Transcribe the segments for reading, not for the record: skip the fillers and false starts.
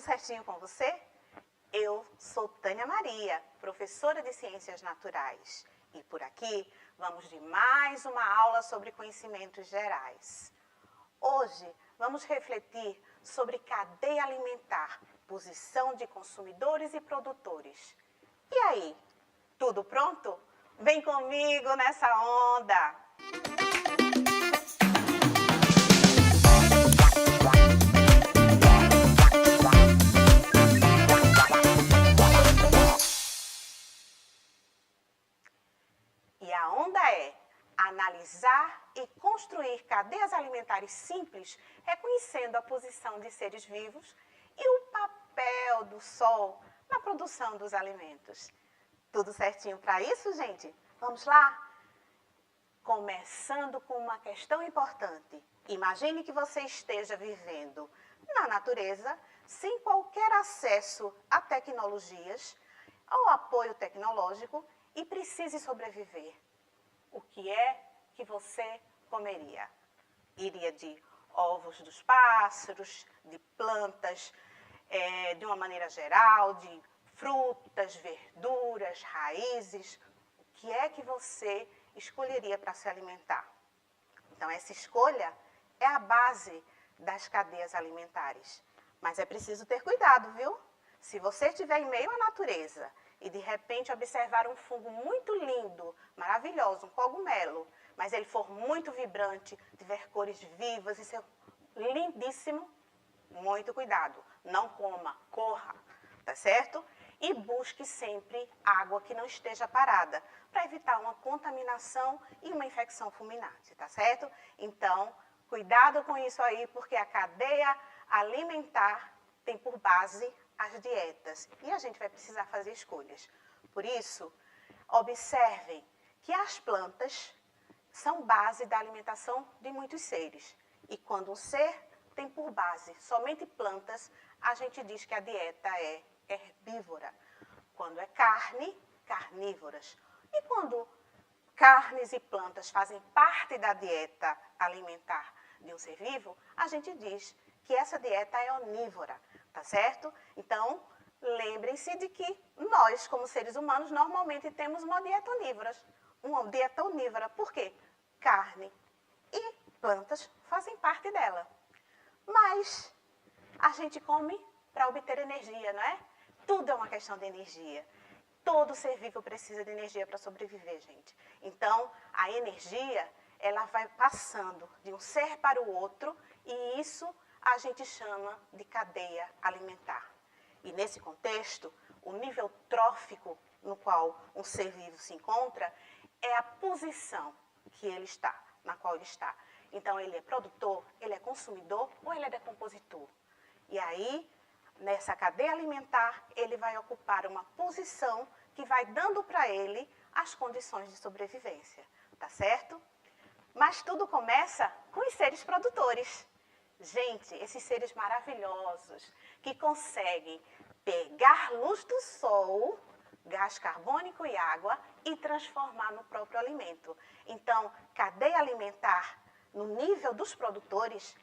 certinho com você? Eu sou Tânia Maria, professora de Ciências Naturais. E por aqui vamos de mais uma aula sobre conhecimentos gerais. Hoje vamos refletir sobre cadeia alimentar, posição de consumidores e produtores. E aí, tudo pronto? Vem comigo nessa onda! E a onda é analisar e construir cadeias alimentares simples, reconhecendo a posição de seres vivos e o papel do sol na produção dos alimentos. Tudo certinho para isso, gente? Vamos lá? Começando com uma questão importante. Imagine que você esteja vivendo na natureza, sem qualquer acesso a tecnologias ou apoio tecnológico e precise sobreviver. O que é que você comeria? Iria de ovos dos pássaros, de plantas, de uma maneira geral, de frutas, verduras, raízes. O que é que você escolheria para se alimentar? Então, essa escolha é a base das cadeias alimentares. Mas é preciso ter cuidado, viu? Se você estiver em meio à natureza e de repente observar um fungo muito lindo, maravilhoso, um cogumelo, mas ele for muito vibrante, tiver cores vivas e ser lindíssimo, muito cuidado. Não coma, corra, tá certo? E busque sempre água que não esteja parada, para evitar uma contaminação e uma infecção fulminante, tá certo? Então, cuidado com isso aí, porque a cadeia alimentar tem por base as dietas e a gente vai precisar fazer escolhas. Por isso, observem que as plantas são base da alimentação de muitos seres. E quando um ser tem por base somente plantas, a gente diz que a dieta é herbívora. Quando é carne, carnívoras. E quando carnes e plantas fazem parte da dieta alimentar de um ser vivo, a gente diz que essa dieta é onívora, tá certo? Então, lembrem-se de que nós, como seres humanos, normalmente temos uma dieta onívora. Uma dieta onívora, por quê? Carne e plantas fazem parte dela. Mas a gente come para obter energia, não é? Tudo é uma questão de energia. Todo ser vivo precisa de energia para sobreviver, gente. Então, a energia, ela vai passando de um ser para o outro e isso a gente chama de cadeia alimentar. E nesse contexto, o nível trófico no qual um ser vivo se encontra é a posição que ele está, na qual ele está. Então, ele é produtor, ele é consumidor ou ele é decompositor. E aí, nessa cadeia alimentar, ele vai ocupar uma posição que vai dando para ele as condições de sobrevivência, tá certo? Mas tudo começa com os seres produtores. Gente, esses seres maravilhosos que conseguem pegar luz do sol, gás carbônico e água e transformar no próprio alimento. Então, cadeia alimentar, no nível dos produtores,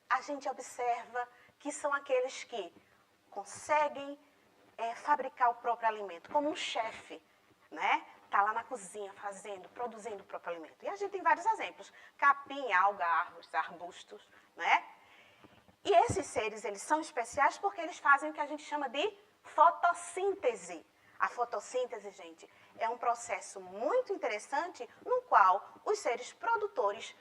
a gente observa que são aqueles que conseguem fabricar o próprio alimento, como um chefe, né? Está lá na cozinha fazendo, produzindo o próprio alimento. E a gente tem vários exemplos, capim, alga, árvores, arbustos, né? E esses seres, eles são especiais porque eles fazem o que a gente chama de fotossíntese. A fotossíntese, gente, é um processo muito interessante no qual os seres produtores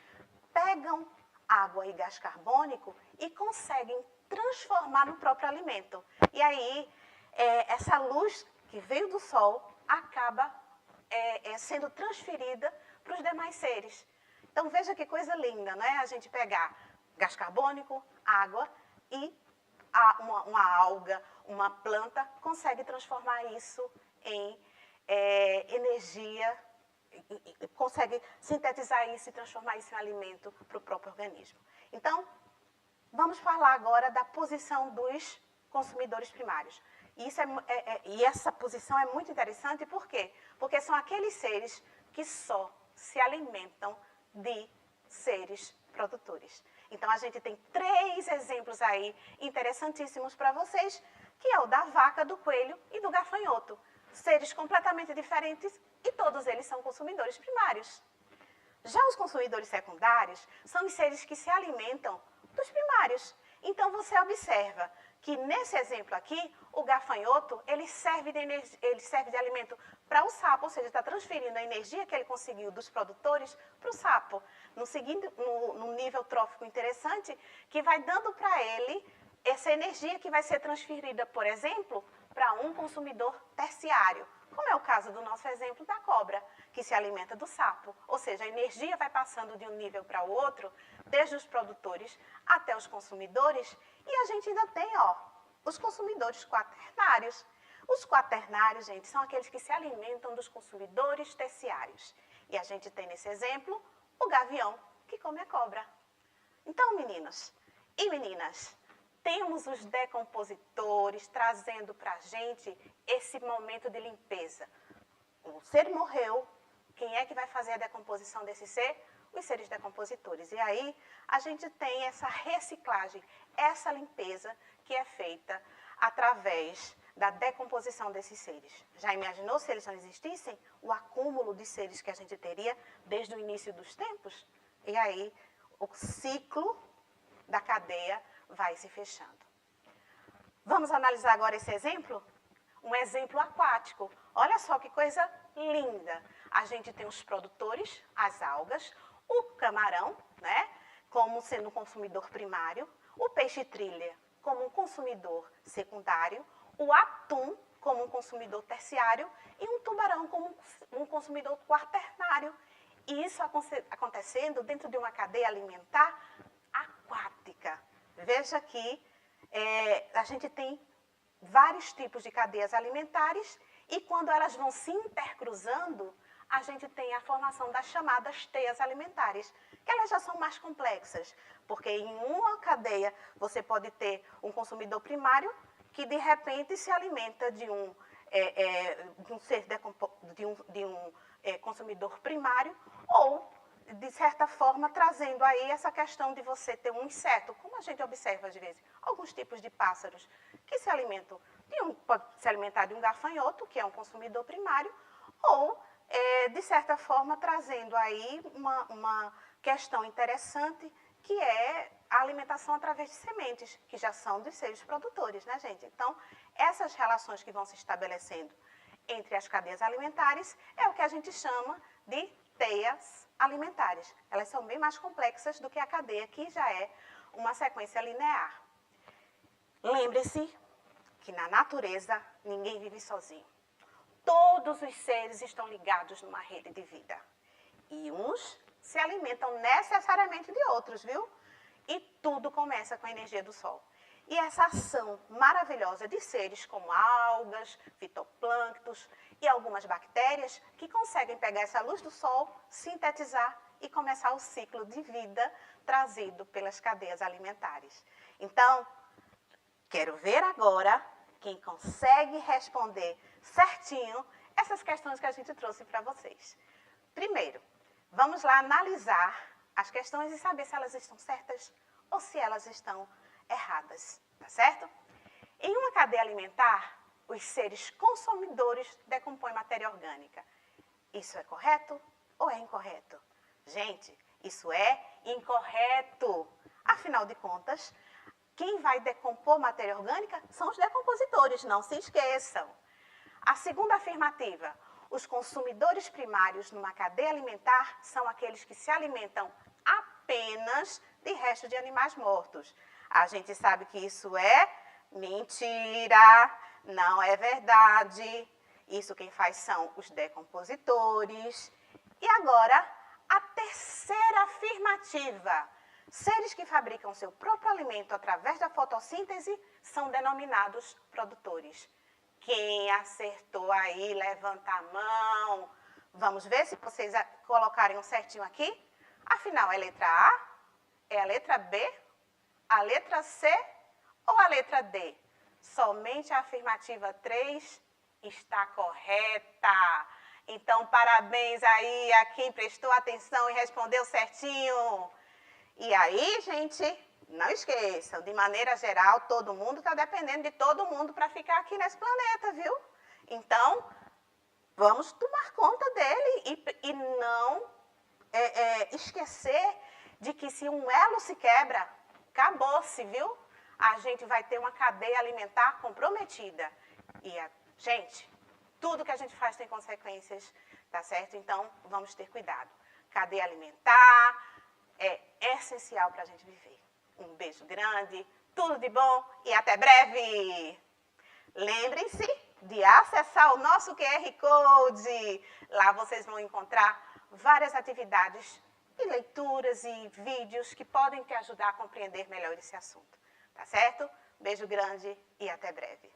pegam água e gás carbônico e conseguem transformar no próprio alimento. E aí, essa luz que veio do sol acaba sendo transferida para os demais seres. Então, veja que coisa linda, não é? A gente pegar gás carbônico, água e uma alga, uma planta, consegue transformar isso em energia, consegue sintetizar isso e transformar isso em alimento para o próprio organismo. Então, vamos falar agora da posição dos consumidores primários. E essa posição é muito interessante, por quê? Porque são aqueles seres que só se alimentam de seres produtores. Então, a gente tem 3 exemplos aí interessantíssimos para vocês, que é o da vaca, do coelho e do gafanhoto. Seres completamente diferentes e todos eles são consumidores primários. Já os consumidores secundários são os seres que se alimentam dos primários. Então, você observa que nesse exemplo aqui, o gafanhoto, ele serve de alimento para o sapo, ou seja, está transferindo a energia que ele conseguiu dos produtores para o sapo, num nível trófico interessante, que vai dando para ele essa energia que vai ser transferida, por exemplo, para um consumidor terciário, como é o caso do nosso exemplo da cobra, que se alimenta do sapo. Ou seja, a energia vai passando de um nível para o outro, desde os produtores até os consumidores, e a gente ainda tem, os consumidores quaternários. Os quaternários, gente, são aqueles que se alimentam dos consumidores terciários. E a gente tem nesse exemplo o gavião, que come a cobra. Então, meninos e meninas, temos os decompositores trazendo para a gente esse momento de limpeza. O ser morreu, quem é que vai fazer a decomposição desse ser? Os seres decompositores. E aí, a gente tem essa reciclagem, essa limpeza que é feita através da decomposição desses seres. Já imaginou se eles não existissem? O acúmulo de seres que a gente teria desde o início dos tempos? E aí, o ciclo da cadeia vai se fechando. Vamos analisar agora esse exemplo? Um exemplo aquático. Olha só que coisa linda. A gente tem os produtores, as algas, o camarão, né, como sendo um consumidor primário, o peixe-trilha como um consumidor secundário, o atum como um consumidor terciário e um tubarão como um consumidor quaternário. E isso acontecendo dentro de uma cadeia alimentar aquática. Veja que a gente tem vários tipos de cadeias alimentares e quando elas vão se intercruzando, a gente tem a formação das chamadas teias alimentares, que elas já são mais complexas, porque em uma cadeia você pode ter um consumidor primário que de repente se alimenta de um consumidor primário ou de certa forma, trazendo aí essa questão de você ter um inseto, como a gente observa às vezes, alguns tipos de pássaros que se alimentam, pode se alimentar de um gafanhoto, que é um consumidor primário, ou, de certa forma, trazendo aí uma questão interessante, que é a alimentação através de sementes, que já são dos seres produtores, né, gente? Então, essas relações que vão se estabelecendo entre as cadeias alimentares é o que a gente chama de teias alimentares. Elas são bem mais complexas do que a cadeia, que já é uma sequência linear. Lembre-se que na natureza ninguém vive sozinho. Todos os seres estão ligados numa rede de vida. E uns se alimentam necessariamente de outros, viu? E tudo começa com a energia do Sol. E essa ação maravilhosa de seres como algas, fitoplânctons e algumas bactérias que conseguem pegar essa luz do Sol, sintetizar e começar o ciclo de vida trazido pelas cadeias alimentares. Então, quero ver agora quem consegue responder certinho essas questões que a gente trouxe para vocês. Primeiro, vamos lá analisar as questões e saber se elas estão certas ou se elas estão erradas, tá certo? Em uma cadeia alimentar, os seres consumidores decompõem matéria orgânica. Isso é correto ou é incorreto? Gente, isso é incorreto. Afinal de contas, quem vai decompor matéria orgânica são os decompositores, não se esqueçam. A segunda afirmativa, os consumidores primários numa cadeia alimentar são aqueles que se alimentam apenas de restos de animais mortos. A gente sabe que isso é mentira, não é verdade. Isso quem faz são os decompositores. E agora, a terceira afirmativa. Seres que fabricam seu próprio alimento através da fotossíntese são denominados produtores. Quem acertou aí, levanta a mão. Vamos ver se vocês colocarem um certinho aqui. Afinal, é a letra A? É a letra B? A letra C ou a letra D? Somente a afirmativa 3 está correta. Então, parabéns aí a quem prestou atenção e respondeu certinho. E aí, gente, não esqueçam, de maneira geral, todo mundo está dependendo de todo mundo para ficar aqui nesse planeta, viu? Então, vamos tomar conta dele e não esquecer de que se um elo se quebra, acabou-se, viu? A gente vai ter uma cadeia alimentar comprometida. E, gente, tudo que a gente faz tem consequências, tá certo? Então, vamos ter cuidado. Cadeia alimentar é essencial para a gente viver. Um beijo grande, tudo de bom e até breve! Lembrem-se de acessar o nosso QR Code. Lá vocês vão encontrar várias atividades e leituras e vídeos que podem te ajudar a compreender melhor esse assunto. Tá certo? Beijo grande e até breve.